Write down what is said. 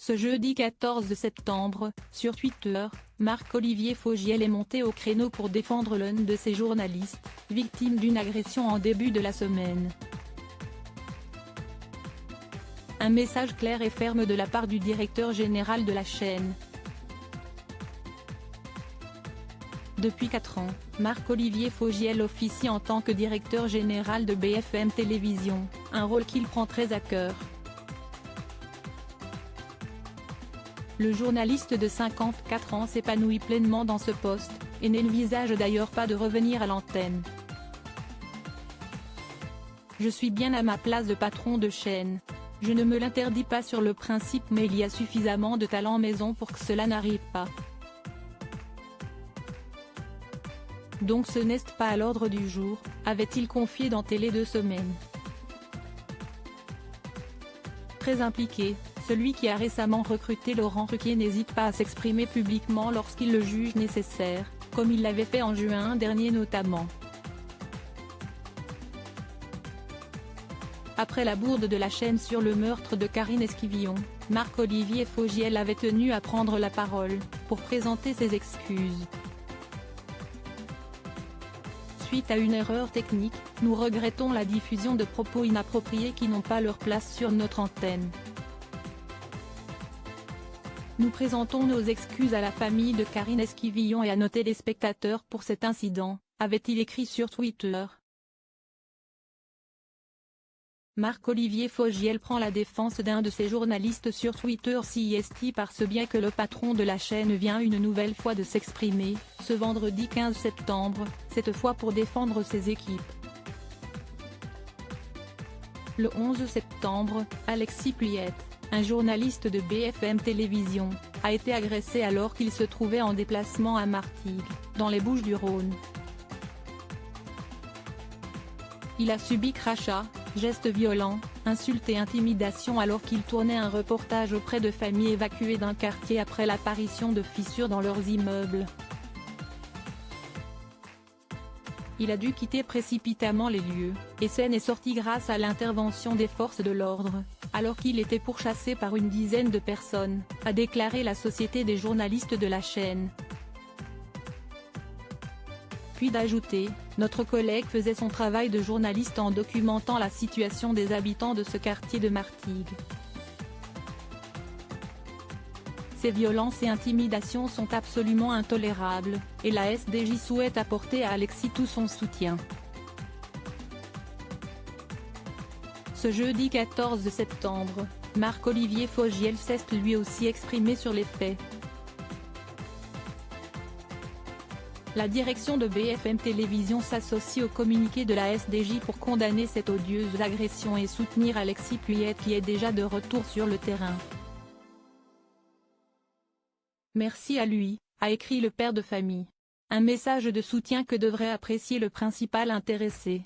Ce jeudi 14 septembre, sur Twitter, Marc-Olivier Fogiel est monté au créneau pour défendre l'un de ses journalistes, victime d'une agression en début de la semaine. Un message clair et ferme de la part du directeur général de la chaîne. Depuis 4 ans, Marc-Olivier Fogiel officie en tant que directeur général de BFM Télévision, un rôle qu'il prend très à cœur. Le journaliste de 54 ans s'épanouit pleinement dans ce poste, et n'envisage d'ailleurs pas de revenir à l'antenne. Je suis bien à ma place de patron de chaîne. Je ne me l'interdis pas sur le principe, mais il y a suffisamment de talent maison pour que cela n'arrive pas. Donc ce n'est pas à l'ordre du jour, avait-il confié dans Télé 2 Semaines. Très impliqué, celui qui a récemment recruté Laurent Ruquier n'hésite pas à s'exprimer publiquement lorsqu'il le juge nécessaire, comme il l'avait fait en juin dernier notamment. Après la bourde de la chaîne sur le meurtre de Karine Esquivillon, Marc-Olivier Fogiel avait tenu à prendre la parole, pour présenter ses excuses. Suite à une erreur technique, nous regrettons la diffusion de propos inappropriés qui n'ont pas leur place sur notre antenne. Nous présentons nos excuses à la famille de Karine Esquivillon et à nos téléspectateurs pour cet incident, avait-il écrit sur Twitter. Marc-Olivier Fogiel prend la défense d'un de ses journalistes sur Twitter CIST par ce biais que le patron de la chaîne vient une nouvelle fois de s'exprimer, ce vendredi 15 septembre, cette fois pour défendre ses équipes. Le 11 septembre, Alexis Puyette, un journaliste de BFM Télévision, a été agressé alors qu'il se trouvait en déplacement à Martigues, dans les Bouches-du-Rhône. Il a subi crachats, gestes violents, insultes et intimidations alors qu'il tournait un reportage auprès de familles évacuées d'un quartier après l'apparition de fissures dans leurs immeubles. Il a dû quitter précipitamment les lieux, et s'en est sorti grâce à l'intervention des forces de l'ordre, alors qu'il était pourchassé par une dizaine de personnes, a déclaré la Société des journalistes de la chaîne. Puis d'ajouter, notre collègue faisait son travail de journaliste en documentant la situation des habitants de ce quartier de Martigues. Ces violences et intimidations sont absolument intolérables, et la SDJ souhaite apporter à Alexis tout son soutien. Ce jeudi 14 septembre, Marc-Olivier Fogiel s'est lui aussi exprimé sur les faits. La direction de BFM Télévision s'associe au communiqué de la SDJ pour condamner cette odieuse agression et soutenir Alexis Puyette qui est déjà de retour sur le terrain. Merci à lui, a écrit le père de famille. Un message de soutien que devrait apprécier le principal intéressé.